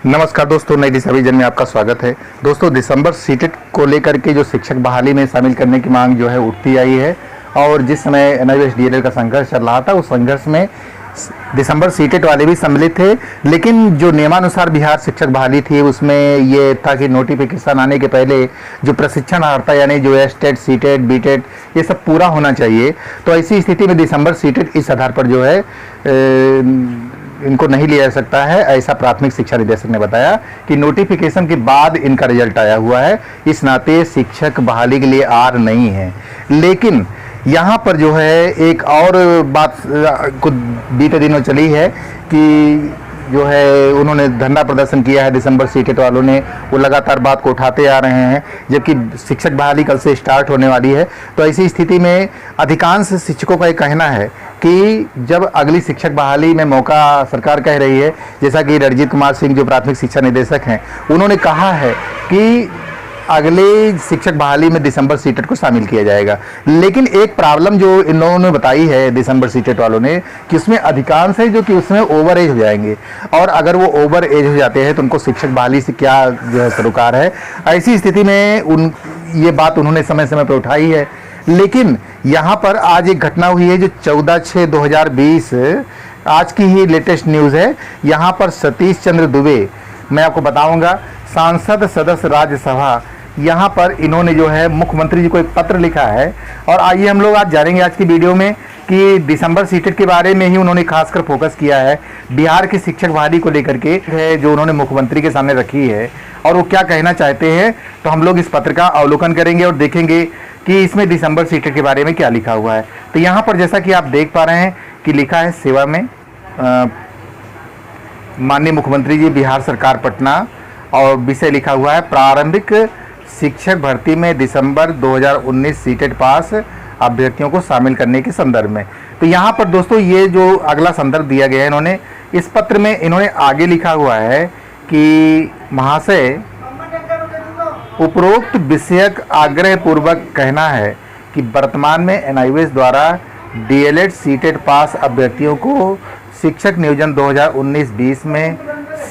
नमस्कार दोस्तों, नई दिशा विजन में आपका स्वागत है। दोस्तों, दिसंबर सीटेट को लेकर के जो शिक्षक बहाली में शामिल करने की मांग जो है उठती आई है और जिस समय एनआईवीएस डीएलएड का संघर्ष चल रहा था उस संघर्ष में दिसंबर सीटेट वाले भी सम्मिलित थे। लेकिन जो नियमानुसार बिहार शिक्षक बहाली थी उसमें ये था कि नोटिफिकेशन आने के पहले जो प्रशिक्षण था यानी जो एस्टेट सीटेट बीटेट ये सब पूरा होना चाहिए। तो ऐसी स्थिति में दिसंबर सीटेट इस आधार पर जो है इनको नहीं लिया जा सकता है। ऐसा प्राथमिक शिक्षा निदेशक ने बताया कि नोटिफिकेशन के बाद इनका रिजल्ट आया हुआ है, इस नाते शिक्षक बहाली के लिए आर नहीं है। लेकिन यहाँ पर जो है एक और बात कुछ बीते दिनों चली है कि जो है उन्होंने धरना प्रदर्शन किया है दिसंबर सीटेट वालों ने, वो लगातार बात को उठाते आ रहे हैं जबकि शिक्षक बहाली कल से स्टार्ट होने वाली है। तो ऐसी स्थिति में अधिकांश शिक्षकों का ये कहना है कि जब अगली शिक्षक बहाली में मौका सरकार कह रही है, जैसा कि रणजीत कुमार सिंह जो प्राथमिक शिक्षा निदेशक हैं उन्होंने कहा है कि अगले शिक्षक बहाली में दिसंबर सीटेट को शामिल किया जाएगा। लेकिन एक प्रॉब्लम जो इन लोगों ने बताई है दिसंबर सीटेट वालों ने कि उसमें अधिकांश है जो कि उसमें ओवर एज हो जाएंगे और अगर वो ओवर एज हो जाते हैं तो उनको शिक्षक बहाली से क्या जो है सरोकार है। ऐसी स्थिति में ये बात उन्होंने समय समय पर उठाई है। लेकिन यहाँ पर आज एक घटना हुई है जो 14/6/2020 आज की ही लेटेस्ट न्यूज़ है। यहाँ पर सतीश चंद्र दुबे, मैं आपको बताऊंगा, सांसद सदस्य राज्यसभा, यहाँ पर इन्होंने जो है मुख्यमंत्री जी को एक पत्र लिखा है। और आइए हम लोग आज जानेंगे आज की वीडियो में कि दिसंबर सीटेट के बारे में ही उन्होंने खासकर फोकस किया है, बिहार की शिक्षक बहाली को लेकर के है जो उन्होंने मुख्यमंत्री के सामने रखी है और वो क्या कहना चाहते हैं। तो हम लोग इस पत्र का अवलोकन करेंगे और देखेंगे कि इसमें दिसंबर सीटेट के बारे में क्या लिखा हुआ है। तो यहाँ पर जैसा कि आप देख पा रहे हैं कि लिखा है सेवा में माननीय मुख्यमंत्री जी बिहार सरकार पटना, और विषय लिखा हुआ है प्रारंभिक शिक्षक भर्ती में दिसंबर 2019 सीटेट पास अभ्यर्थियों को शामिल करने के संदर्भ में। तो यहाँ पर दोस्तों ये जो अगला संदर्भ दिया गया है, इन्होंने इस पत्र में इन्होंने आगे लिखा हुआ है कि महाशय उपरोक्त विषयक आग्रह पूर्वक कहना है कि वर्तमान में एनआईवीएस द्वारा डीएलएड सीटेट पास अभ्यर्थियों को शिक्षक नियोजन 2019-20 में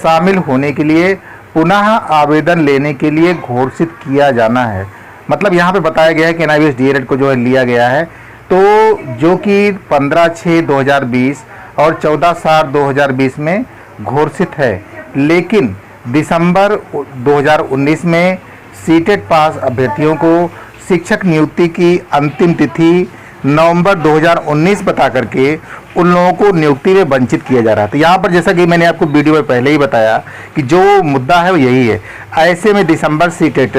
शामिल होने के लिए पुनः आवेदन लेने के लिए घोषित किया जाना है। मतलब यहाँ पे बताया गया है कि एनआईवीएस डीएलएड को जो है लिया गया है, तो जो कि 15/6/2020 और 14/7/2020 में घोषित है। लेकिन दिसंबर 2019 में सीटेट पास अभ्यर्थियों को शिक्षक नियुक्ति की अंतिम तिथि नवंबर 2019 बता करके उन लोगों को नियुक्ति में वंचित किया जा रहा है। तो यहाँ पर जैसा कि मैंने आपको वीडियो में पहले ही बताया कि जो मुद्दा है वो यही है। ऐसे में दिसंबर सीटेट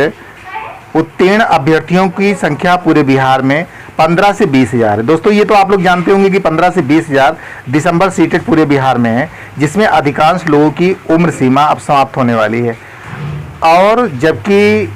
उत्तीर्ण अभ्यर्थियों की संख्या पूरे बिहार में 15 से 20 हज़ार है। दोस्तों ये तो आप लोग जानते होंगे कि 15 से 20 हज़ार दिसंबर सीटेट पूरे बिहार में है, जिसमें अधिकांश लोगों की उम्र सीमा अब समाप्त होने वाली है। और जबकि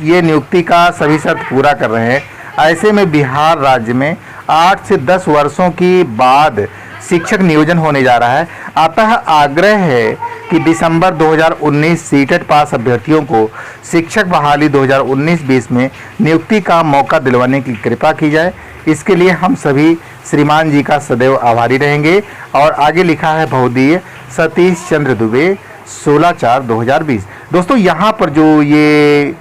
ये नियुक्ति का सभी शर्त पूरा कर रहे हैं, ऐसे में बिहार राज्य में 8 से 10 वर्षों की बाद शिक्षक नियोजन होने जा रहा है। अतः आग्रह है कि दिसंबर 2019 सीटेट पास अभ्यर्थियों को शिक्षक बहाली 2019-20 में नियुक्ति का मौका दिलवाने की कृपा की जाए। इसके लिए हम सभी श्रीमान जी का सदैव आभारी रहेंगे। और आगे लिखा है बहुदीय सतीश चंद्र दुबे 16/4/2020। दोस्तों यहाँ पर जो ये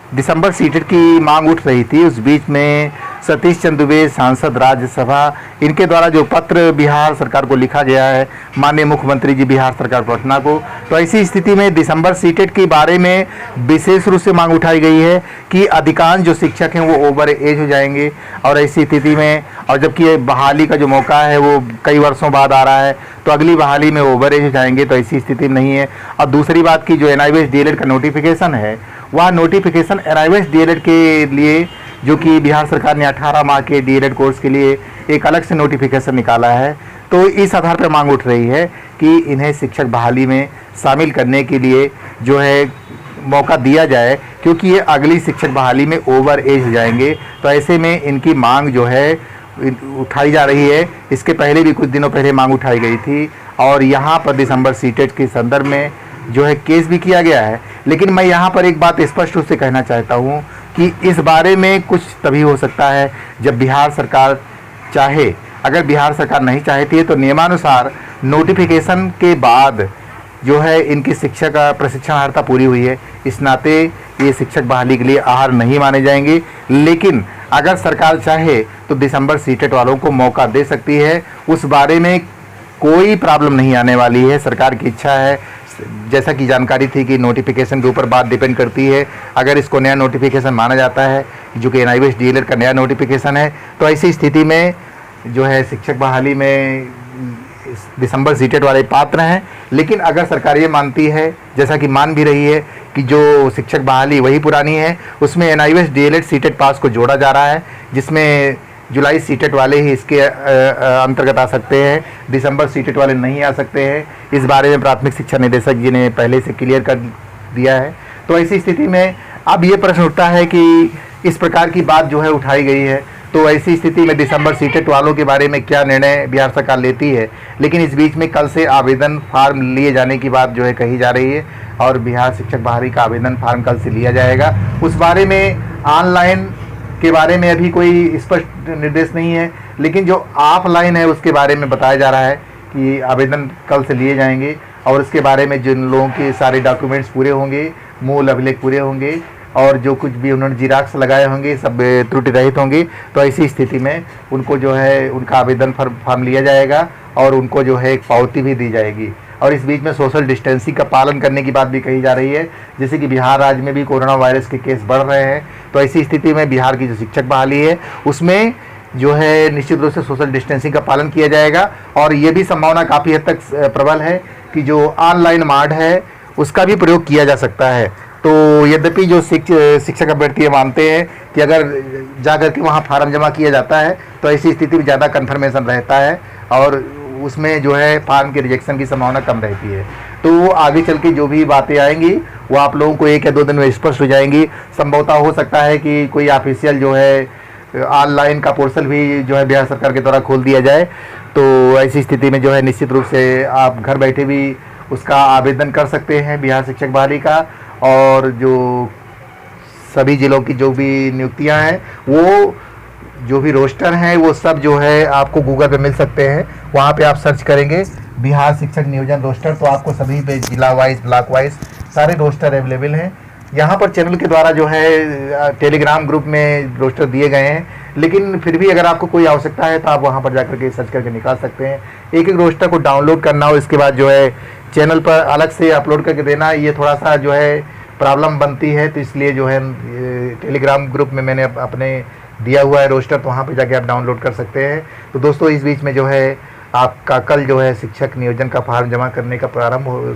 दिसंबर सीटेट की मांग उठ रही थी उस बीच में सतीश चंद्र दुबे सांसद राज्यसभा, इनके द्वारा जो पत्र बिहार सरकार को लिखा गया है माननीय मुख्यमंत्री जी बिहार सरकार पटना को, तो ऐसी स्थिति में दिसंबर सीटेट के बारे में विशेष रूप से मांग उठाई गई है कि अधिकांश जो शिक्षक हैं वो ओवर एज हो जाएंगे। और ऐसी स्थिति में और जबकि बहाली का जो मौका है वो कई वर्षों बाद आ रहा है, तो अगली बहाली में ओवर एज हो जाएंगे, तो ऐसी स्थिति में नहीं है। और दूसरी बात की जो एनआईवीएस डीएलएड का नोटिफिकेशन है वह नोटिफिकेशन एनआईवीएस डीएलएड के लिए जो कि बिहार सरकार ने 18 माह के डीएलएड कोर्स के लिए एक अलग से नोटिफिकेशन निकाला है। तो इस आधार पर मांग उठ रही है कि इन्हें शिक्षक बहाली में शामिल करने के लिए जो है मौका दिया जाए, क्योंकि ये अगली शिक्षक बहाली में ओवर एज हो जाएंगे। तो ऐसे में इनकी मांग जो है उठाई जा रही है। इसके पहले भी कुछ दिनों पहले मांग उठाई गई थी और यहाँ पर दिसंबर सीटेट के संदर्भ में जो है केस भी किया गया है। लेकिन मैं यहाँ पर एक बात स्पष्ट रूप से कहना चाहता हूँ कि इस बारे में कुछ तभी हो सकता है जब बिहार सरकार चाहे। अगर बिहार सरकार नहीं चाहती है तो नियमानुसार नोटिफिकेशन के बाद जो है इनकी शिक्षा का प्रशिक्षण अर्हता पूरी हुई है, इस नाते ये शिक्षक बहाली के लिए आहर नहीं माने जाएंगे। लेकिन अगर सरकार चाहे तो दिसंबर सीटेट वालों को मौका दे सकती है, उस बारे में कोई प्रॉब्लम नहीं आने वाली है। सरकार की इच्छा है, जैसा कि जानकारी थी कि नोटिफिकेशन के ऊपर बात डिपेंड करती है। अगर इसको नया नोटिफिकेशन माना जाता है, जो कि NIVS DLED का नया नोटिफिकेशन है, तो ऐसी स्थिति में जो है शिक्षक बहाली में दिसंबर सीटेट वाले पात्र हैं। लेकिन अगर सरकार ये मानती है, जैसा कि मान भी रही है, कि जो शिक्षक बहाली वही पुरानी है, उसमें NIVS DLED सीटेट पास को जोड़ा जा रहा है, जिसमें जुलाई सीटेट वाले ही इसके अंतर्गत आ सकते हैं, दिसंबर सीटेट वाले नहीं आ सकते हैं। इस बारे में प्राथमिक शिक्षा निदेशक जी ने पहले से क्लियर कर दिया है। तो ऐसी स्थिति में अब ये प्रश्न उठता है कि इस प्रकार की बात जो है उठाई गई है, तो ऐसी स्थिति में दिसंबर सीटेट वालों के बारे में क्या निर्णय बिहार सरकार लेती है। लेकिन इस बीच में कल से आवेदन फार्म लिए जाने की बात जो है कही जा रही है, और बिहार शिक्षक बहाली का आवेदन फार्म कल से लिया जाएगा। उस बारे में ऑनलाइन के बारे में अभी कोई स्पष्ट निर्देश नहीं है, लेकिन जो ऑफलाइन है उसके बारे में बताया जा रहा है कि आवेदन कल से लिए जाएंगे, और उसके बारे में जिन लोगों के सारे डॉक्यूमेंट्स पूरे होंगे, मूल अभिलेख पूरे होंगे, और जो कुछ भी उन्होंने जिराक्स लगाए होंगे सब त्रुटि रहित होंगे, तो ऐसी स्थिति में उनको जो है उनका आवेदन फार्म लिया जाएगा और उनको जो है एक पावती भी दी जाएगी। और इस बीच में सोशल डिस्टेंसिंग का पालन करने की बात भी कही जा रही है, जैसे कि बिहार राज्य में भी कोरोना वायरस के केस बढ़ रहे हैं। तो ऐसी स्थिति में बिहार की जो शिक्षक बहाली है उसमें जो है निश्चित रूप से सोशल डिस्टेंसिंग का पालन किया जाएगा। और ये भी संभावना काफ़ी हद तक प्रबल है कि जो ऑनलाइन मार्ड है उसका भी प्रयोग किया जा सकता है। तो यद्यपि जो शिक्षक अभ्यर्थी मानते हैं कि अगर जा कर के वहाँ फार्म जमा किया जाता है तो ऐसी स्थिति में ज़्यादा कन्फर्मेशन रहता है, और उसमें जो है फार्म के रिजेक्शन की संभावना कम रहती है। तो आगे चल के जो भी बातें आएंगी वो आप लोगों को 1 या 2 दिन में स्पष्ट हो जाएंगी। संभवतः हो सकता है कि कोई ऑफिशियल जो है ऑनलाइन का पोर्टल भी जो है बिहार सरकार के द्वारा खोल दिया जाए। तो ऐसी स्थिति में जो है निश्चित रूप से आप घर बैठे भी उसका आवेदन कर सकते हैं बिहार शिक्षक बहाली का। और जो सभी जिलों की जो भी नियुक्तियां हैं, वो जो भी रोस्टर हैं वो सब जो है आपको गूगल पे मिल सकते हैं। वहाँ पे आप सर्च करेंगे बिहार शिक्षक नियोजन रोस्टर, तो आपको सभी पे जिला वाइज ब्लॉक वाइज सारे रोस्टर अवेलेबल हैं। यहाँ पर चैनल के द्वारा जो है टेलीग्राम ग्रुप में रोस्टर दिए गए हैं, लेकिन फिर भी अगर आपको कोई आवश्यकता है तो आप वहाँ पर जाकर के सर्च करके निकाल सकते हैं। एक एक रोस्टर को डाउनलोड करना और इसके बाद जो है चैनल पर अलग से अपलोड करके देना, ये थोड़ा सा जो है प्रॉब्लम बनती है। तो इसलिए जो है टेलीग्राम ग्रुप में मैंने अपने दिया हुआ है रोस्टर, तो वहाँ पे जाके आप डाउनलोड कर सकते हैं। तो दोस्तों इस बीच में जो है आपका कल जो है शिक्षक नियोजन का फार्म जमा करने का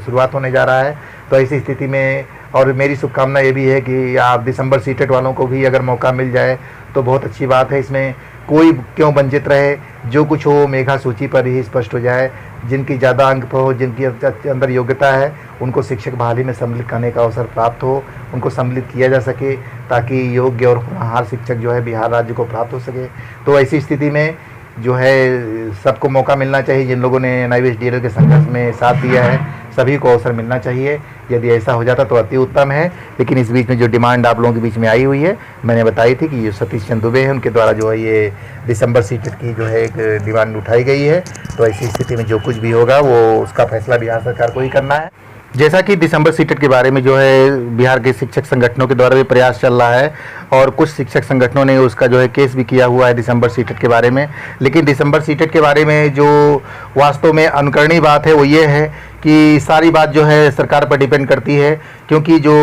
शुरुआत होने जा रहा है। तो ऐसी स्थिति में और मेरी शुभकामना ये भी है कि आप दिसंबर सीटेट वालों को भी अगर मौका मिल जाए तो बहुत अच्छी बात है। इसमें कोई क्यों वंचित रहे, जो कुछ हो मेघा सूची पर ही स्पष्ट हो जाए। जिनकी ज़्यादा अंक हो, जिनकी अंदर योग्यता है, उनको शिक्षक बहाली में सम्मिलित करने का अवसर प्राप्त हो, उनको सम्मिलित किया जा सके, ताकि योग्य और होनहार शिक्षक जो है बिहार राज्य को प्राप्त हो सके। तो ऐसी स्थिति में जो है सबको मौका मिलना चाहिए। जिन लोगों ने NIVS DLED के संघर्ष में साथ दिया है सभी को अवसर मिलना चाहिए। यदि ऐसा हो जाता तो अति उत्तम है। लेकिन इस बीच में जो डिमांड आप लोगों के बीच में आई हुई है, मैंने बताई थी कि जो सतीश चंद्र दुबे हैं उनके द्वारा जो है ये दिसंबर सीटेट की जो है एक डिमांड उठाई गई है। तो ऐसी स्थिति में जो कुछ भी होगा वो उसका फैसला बिहार सरकार को ही करना है। जैसा कि दिसंबर सीटेट के बारे में जो है बिहार के शिक्षक संगठनों के द्वारा भी प्रयास चल रहा है, और कुछ शिक्षक संगठनों ने उसका जो है केस भी किया हुआ है दिसंबर सीटेट के बारे में। लेकिन दिसंबर सीटेट के बारे में जो वास्तव में अनुकरणीय बात है वो ये है कि सारी बात जो है सरकार पर डिपेंड करती है, क्योंकि जो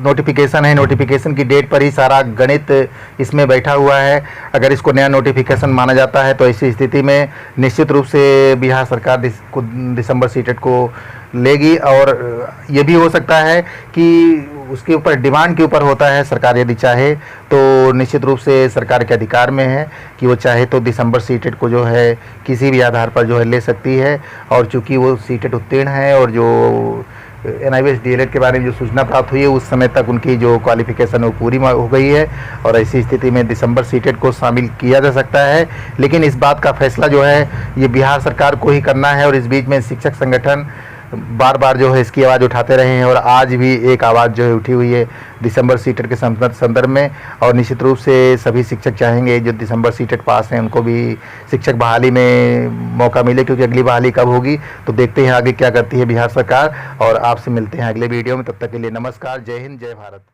नोटिफिकेशन है, नोटिफिकेशन की डेट पर ही सारा गणित इसमें बैठा हुआ है। अगर इसको नया नोटिफिकेशन माना जाता है तो ऐसी स्थिति में निश्चित रूप से बिहार सरकार दिसंबर सीटेट को लेगी। और ये भी हो सकता है कि उसके ऊपर डिमांड के ऊपर होता है, सरकार यदि चाहे तो निश्चित रूप से सरकार के अधिकार में है कि वो चाहे तो दिसंबर सीटेट को जो है किसी भी आधार पर जो है ले सकती है। और चूंकि वो सीटेट उत्तीर्ण है और जो NIVS DLED के बारे में जो सूचना प्राप्त हुई है उस समय तक उनकी जो क्वालिफिकेशन वो पूरी हो गई है, और ऐसी स्थिति में दिसंबर सीटेट को शामिल किया जा सकता है। लेकिन इस बात का फैसला जो है ये बिहार सरकार को ही करना है। और इस बीच में शिक्षक संगठन बार बार जो है इसकी आवाज़ उठाते रहे हैं और आज भी एक आवाज़ जो है उठी हुई है दिसंबर सीटेट के संदर्भ में। और निश्चित रूप से सभी शिक्षक चाहेंगे जो दिसंबर सीटेट पास हैं उनको भी शिक्षक बहाली में मौका मिले, क्योंकि अगली बहाली कब होगी तो देखते हैं आगे क्या करती है बिहार सरकार। और आपसे मिलते हैं अगले वीडियो में, तब तक के लिए नमस्कार, जय हिंद, जय भारत।